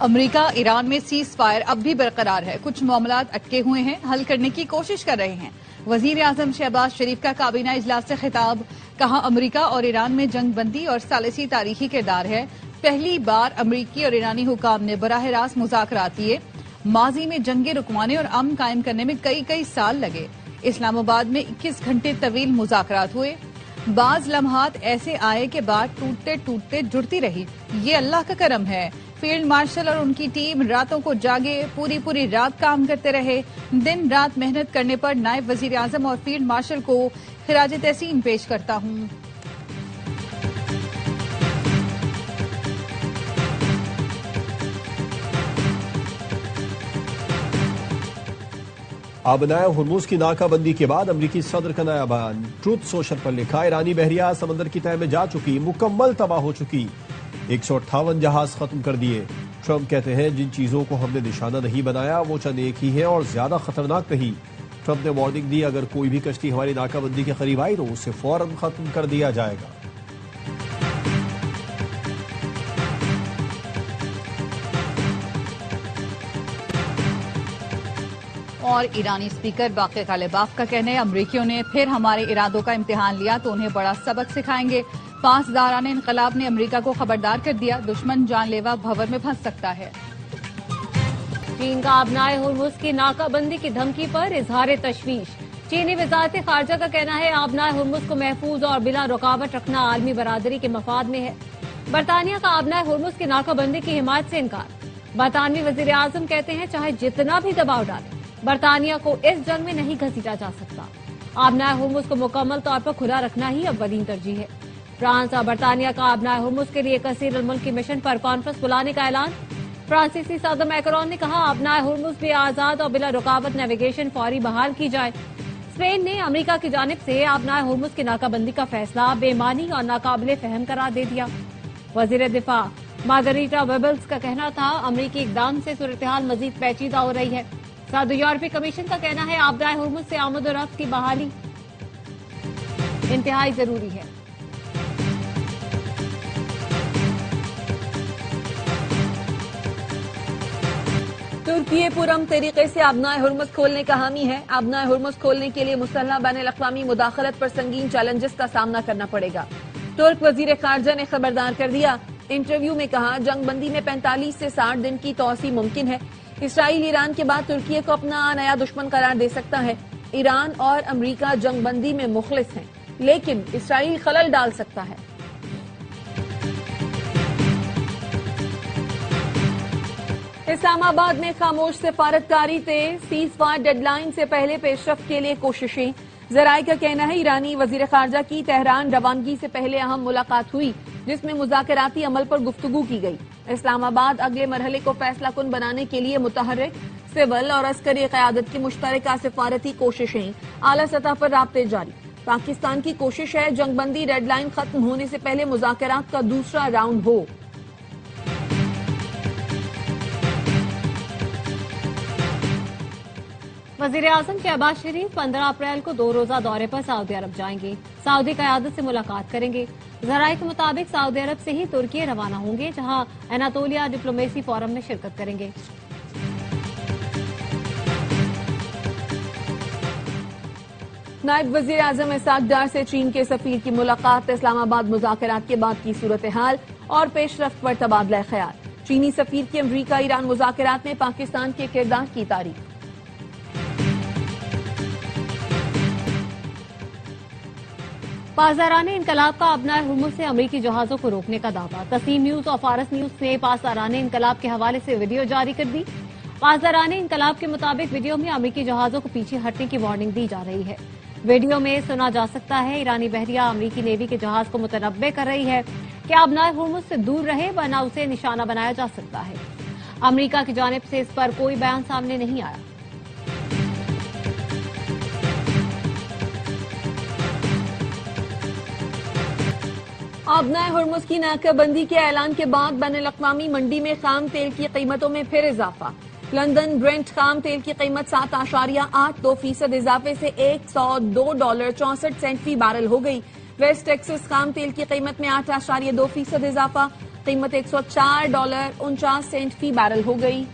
امریکہ ایران میں cease fire اب بھی برقرار ہے، کچھ معاملات اٹکے ہوئے ہیں، حل کرنے کی کوشش کر رہے ہیں۔ وزیر اعظم شہباز شریف کا کابینہ اجلاس سے خطاب، کہا امریکہ اور ایران میں جنگ بندی اور ثالثی تاریخی کردار ہے۔ پہلی بار امریکی اور ایرانی حکام نے براہ راست مذاکرات کیے۔ ماضی میں جنگیں رکوانے اور امن قائم کرنے میں کئی سال لگے۔ اسلام آباد میں 21 گھنٹے طویل مذاکرات ہوئے۔ بعض لمحات ایسے آئے کہ بات ٹوٹتے ٹوٹتے جڑتی رہی۔ یہ اللہ کا کرم ہے۔ فیلڈ مارشل اور ان کی ٹیم راتوں کو جاگے، پوری رات کام کرتے رہے۔ دن رات محنت کرنے پر نائب وزیر اعظم اور فیلڈ مارشل کو خراج تحسین پیش کرتا ہوں۔ آبنائے ہرمز کی ناکہ بندی کے بعد امریکی صدر کا نیا بیان، ٹروتھ سوشل پر لکھا، ایرانی بحریہ سمندر کی تہہ میں جا چکی، مکمل تباہ ہو چکی، 158 جہاز ختم کر دیے۔ ٹرمپ کہتے ہیں جن چیزوں کو ہم نے نشانہ نہیں بنایا وہ چند ایک ہی ہیں اور زیادہ خطرناک نہیں۔ ٹرمپ نے وارننگ دی، اگر کوئی بھی کشتی ہماری ناکہ بندی کے قریب آئی تو اسے فوراً ختم کر دیا جائے گا۔ اور ایرانی اسپیکر باقر غالباف کا کہنا ہے امریکیوں نے پھر ہمارے ارادوں کا امتحان لیا تو انہیں بڑا سبق سکھائیں گے۔ 5 داران انقلاب نے امریکہ کو خبردار کر دیا، دشمن جان لیوا بھنور میں پھنس سکتا ہے۔ چین کا آبنائے ہرمز کی ناکہ بندی کی دھمکی پر اظہار تشویش۔ چینی وزارت خارجہ کا کہنا ہے آبنائے ہرمز کو محفوظ اور بلا رکاوٹ رکھنا عالمی برادری کے مفاد میں ہے۔ برطانیہ کا آبنائے ہرمز کی ناکہ بندی کی حمایت سے انکار۔ برطانوی وزیر اعظم کہتے ہیں چاہے جتنا بھی دباؤ ڈالے برطانیہ کو اس جنگ میں نہیں گھسیٹا جا سکتا۔ آبنائے ہرمز کو مکمل طور پر کھلا رکھنا ہی اولین ترجیح ہے۔ فرانس اور برطانیہ کا آبنائے ہرمز کے لیے کثیر الملکی مشن پر کانفرنس بلانے کا اعلان۔ فرانسیسی صدر میکرون نے کہا آبنائے ہرمز بھی آزاد اور بلا رکاوٹ نیویگیشن فوری بحال کی جائے۔ اسپین نے امریکہ کی جانب سے آبنائے ہرمز کی ناکہ بندی کا فیصلہ بے معنی اور ناقابل فہم قرار دے دیا۔ وزیر دفاع مارگریٹا ویبلز کا کہنا تھا امریکی اقدام سے صورتحال مزید پیچیدہ ہو رہی ہے۔ سعودی یورپی کمیشن کا کہنا ہے آبنائے ہرمز سے آمد و رفت کی بحالی انتہائی ضروری ہے۔ ترکی پرامن طریقے سے آبنائے ہرمز کھولنے کا حامی ہے۔ آبنائے ہرمز کھولنے کے لیے مسلح بین الاقوامی مداخلت پر سنگین چیلنجز کا سامنا کرنا پڑے گا۔ ترک وزیر خارجہ نے خبردار کر دیا، انٹرویو میں کہا جنگ بندی میں 45 سے 60 دن کی توسیع ممکن ہے۔ اسرائیل ایران کے بعد ترکی کو اپنا نیا دشمن قرار دے سکتا ہے۔ ایران اور امریکہ جنگ بندی میں مخلص ہیں لیکن اسرائیل خلل ڈال سکتا ہے۔ اسلام آباد میں خاموش سفارتکاری تیز، سیز فائر ڈیڈ لائن سے پہلے پیش رفت کے لیے کوششیں۔ ذرائع کا کہنا ہے ایرانی وزیر خارجہ کی تہران روانگی سے پہلے اہم ملاقات ہوئی جس میں مذاکراتی عمل پر گفتگو کی گئی۔ اسلام آباد اگلے مرحلے کو فیصلہ کن بنانے کے لیے متحرک، سول اور عسکری قیادت کی مشترکہ سفارتی کوششیں، اعلیٰ سطح پر رابطے جاری۔ پاکستان کی کوشش ہے جنگ بندی ڈیڈ لائن ختم ہونے سے پہلے مذاکرات کا دوسرا راؤنڈ ہو۔ وزیر اعظم شہباز شریف 15 اپریل کو 2 روزہ دورے پر سعودی عرب جائیں گے۔ سعودی قیادت سے ملاقات کریں گے۔ ذرائع کے مطابق سعودی عرب سے ہی ترکی روانہ ہوں گے جہاں اناطولیہ ڈپلومیسی فورم میں شرکت کریں گے۔ نائب وزیر اعظم اسحاق ڈار سے چین کے سفیر کی ملاقات، اسلام آباد مذاکرات کے بعد کی صورتحال اور پیش رفت پر تبادلہ خیال۔ چینی سفیر کی امریکہ ایران مذاکرات میں پاکستان کے کردار کی تعریف۔ پاسداران انقلاب کا آبنائے ہرمز سے امریکی جہازوں کو روکنے کا دعویٰ۔ تسنیم نیوز اور فارس نیوز نے پاسداران انقلاب کے حوالے سے ویڈیو جاری کر دی۔ پاسداران انقلاب کے مطابق ویڈیو میں امریکی جہازوں کو پیچھے ہٹنے کی وارننگ دی جا رہی ہے۔ ویڈیو میں سنا جا سکتا ہے ایرانی بحریہ امریکی نیوی کے جہاز کو متنبع کر رہی ہے کہ آبنائے ہرمز سے دور رہے ورنہ اسے نشانہ بنایا جا سکتا ہے۔ امریکہ کی جانب سے اس پر کوئی بیان سامنے نہیں آیا۔ آبنائے ہرمز کی ناکہ بندی کے اعلان کے بعد بین الاقوامی منڈی میں خام تیل کی قیمتوں میں پھر اضافہ۔ لندن برنٹ خام تیل کی قیمت 7.82% اضافے سے $102.64 فی بیرل ہو گئی۔ ویسٹ ٹیکسس خام تیل کی قیمت میں 8.2% اضافہ۔ قیمت $104.49 فی بیرل ہو گئی۔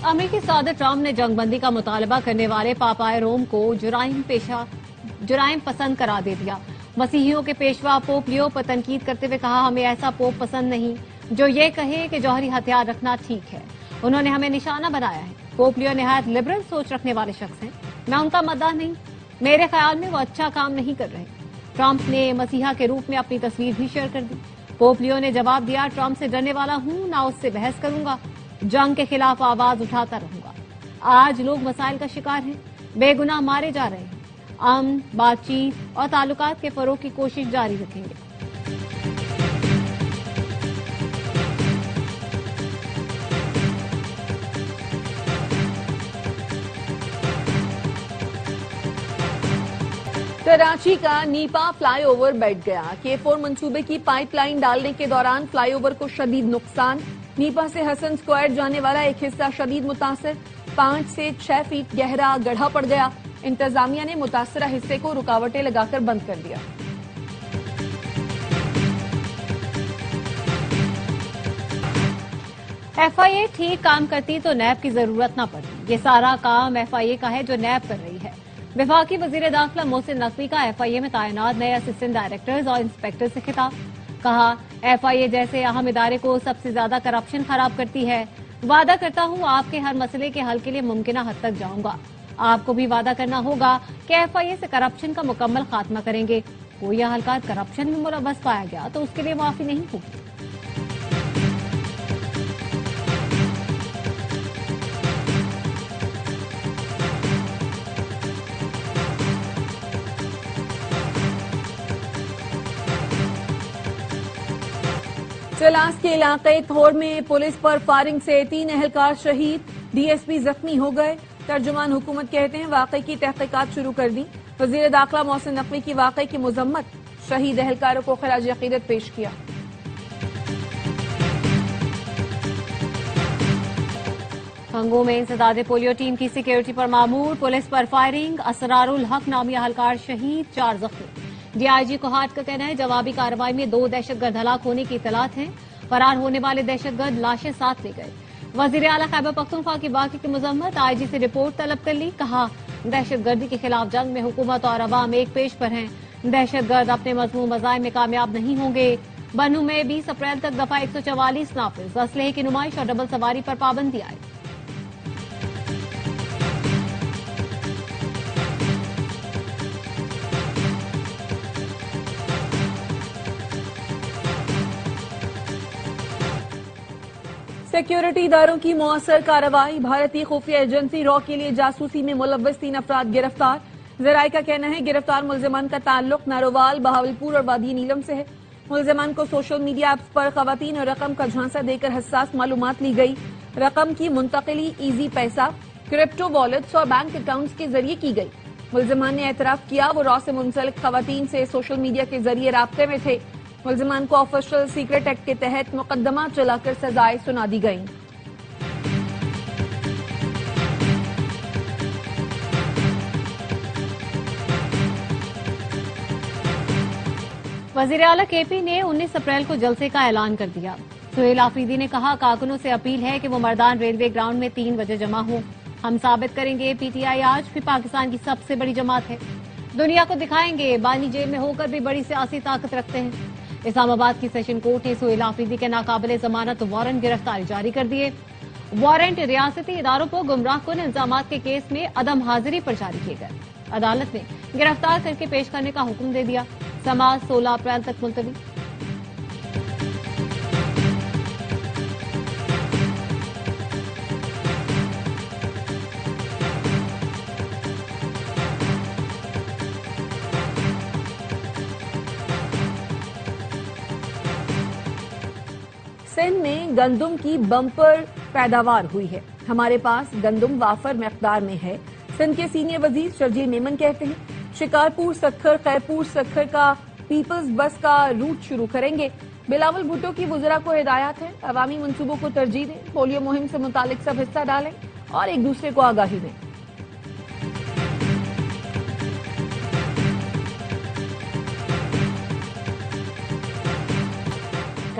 امریکی صدر ٹرمپ نے جنگ بندی کا مطالبہ کرنے والے پاپائے روم کو جرائم پسند قرار دے دیا۔ مسیحیوں کے پیشوا پوپ لیو پر تنقید کرتے ہوئے کہا، ہمیں ایسا پوپ پسند نہیں جو یہ کہے کہ جوہری ہتھیار رکھنا ٹھیک ہے۔ انہوں نے ہمیں نشانہ بنایا ہے۔ پوپ لیو نہایت لبرل سوچ رکھنے والے شخص ہیں، میں ان کا مداح نہیں، میرے خیال میں وہ اچھا کام نہیں کر رہے۔ ٹرمپ نے مسیحا کے روپ میں اپنی تصویر بھی شیئر کر دی۔ پوپ لیو نے جواب دیا، ٹرمپ سے ڈرنے والا ہوں نہ اس سے بحث کروں گا، جنگ کے خلاف آواز اٹھاتا رہوں گا۔ آج لوگ مسائل کا شکار ہیں، بے گناہ مارے جا رہے ہیں۔ امن، بات چیت اور تعلقات کے فروغ کی کوشش جاری رکھیں گے۔ کراچی کا نیپا فلائی اوور بیٹھ گیا۔ K4 منصوبے کی پائپ لائن ڈالنے کے دوران فلائی اوور کو شدید نقصان۔ نیپا سے حسن اسکوائر جانے والا ایک حصہ شدید متاثر، 5 سے 6 فیٹ گہرا گڑھا پڑ گیا۔ انتظامیہ نے متاثرہ حصے کو رکاوٹیں لگا کر بند کر دیا۔ FIA ٹھیک کام کرتی تو نیب کی ضرورت نہ پڑتی۔ یہ سارا کام FIA کا ہے جو نیب کر رہی ہے۔ وفاقی وزیر داخلہ محسن نقوی کا FIA میں تعینات نئے اسسٹنٹ ڈائریکٹرز اور انسپیکٹر سے خطاب۔ کہا، FIA جیسے اہم ادارے کو سب سے زیادہ کرپشن خراب کرتی ہے۔ وعدہ کرتا ہوں آپ کے ہر مسئلے کے حل کے لیے ممکنہ حد تک جاؤں گا۔ آپ کو بھی وعدہ کرنا ہوگا کہ FIA سے کرپشن کا مکمل خاتمہ کریں گے۔ کوئی اہلکار کرپشن میں ملوث پایا گیا تو اس کے لیے معافی نہیں ہوگی۔ چلاس کے علاقے تھور میں پولیس پر فائرنگ سے 3 اہلکار شہید، DSP زخمی ہو گئے۔ ترجمان حکومت کہتے ہیں واقعے کی تحقیقات شروع کر دی۔ وزیر داخلہ محسن نقوی کی واقعے کی مذمت، شہید اہلکاروں کو خراج عقیدت پیش کیا۔ کنگو میں انسداد پولیو ٹیم کی سیکیورٹی پر معمور، پولیس پر فائرنگ، اسرار الحق نامی اہلکار شہید، 4 زخمی۔ DIG کوہاٹ کا کہنا ہے جوابی کارروائی میں 2 دہشت گرد ہلاک ہونے کی اطلاعات ہیں۔ فرار ہونے والے دہشت گرد لاشیں ساتھ لے گئے۔ وزیر اعلیٰ خیبر پختونخوا کی واقعے کی مذمت، IG سے رپورٹ طلب کر لی۔ کہا، دہشت گردی کے خلاف جنگ میں حکومت اور عوام ایک پیش پر ہیں۔ دہشت گرد اپنے مضمون مزاحم میں کامیاب نہیں ہوں گے۔ بنوں میں 20 اپریل تک دفعہ 144 نافذ، اسلحے کی نمائش اور ڈبل سواری پر پابندی عائد۔ سیکیورٹی اداروں کی مؤثر کارروائی، بھارتی خفیہ ایجنسی را کے لیے جاسوسی میں ملوث 3 افراد گرفتار۔ ذرائع کا کہنا ہے گرفتار ملزمان کا تعلق نارووال، بہاولپور اور وادی نیلم سے ہے۔ ملزمان کو سوشل میڈیا ایپس پر خواتین اور رقم کا جھانسا دے کر حساس معلومات لی گئی۔ رقم کی منتقلی ایزی پیسہ، کرپٹو والیٹس اور بینک اکاؤنٹس کے ذریعے کی گئی۔ ملزمان نے اعتراف کیا وہ را سے منسلک خواتین سے سوشل میڈیا کے ذریعے رابطے میں تھے۔ ملزمان کو آفیشل سیکرٹ ایکٹ کے تحت مقدمہ چلا کر سزائیں سنا دی گئیں۔ وزیر اعلیٰ KP نے 19 اپریل کو جلسے کا اعلان کر دیا۔ سہیل آفریدی نے کہا، کارکنوں سے اپیل ہے کہ وہ مردان ریلوے گراؤنڈ میں 3 بجے جمع ہوں۔ ہم ثابت کریں گے PTI آج بھی پاکستان کی سب سے بڑی جماعت ہے۔ دنیا کو دکھائیں گے بانی جیب میں ہو کر بھی بڑی سیاسی طاقت رکھتے ہیں۔ اسلام آباد کی سیشن کورٹ نے سہیل آفریدی کے ناقابل ضمانت وارنٹ گرفتاری جاری کر دیے۔ وارنٹ ریاستی اداروں پر گمراہ کن الزامات کے کیس میں عدم حاضری پر جاری کیے گئے۔ عدالت نے گرفتار کر کے پیش کرنے کا حکم دے دیا۔ سماعت 16 اپریل تک ملتوی۔ سندھ میں گندم کی بمپر پیداوار ہوئی ہے۔ ہمارے پاس گندم وافر مقدار میں ہے، سندھ کے سینئر وزیر شرجیل میمن کہتے ہیں۔ شکارپور سکھر خیرپور سکھر کا پیپلز بس کا روٹ شروع کریں گے۔ بلاول بھٹو کی وزراء کو ہدایات ہیں، عوامی منصوبوں کو ترجیح دیں، پولیو مہم سے متعلق سب حصہ ڈالیں اور ایک دوسرے کو آگاہی دیں۔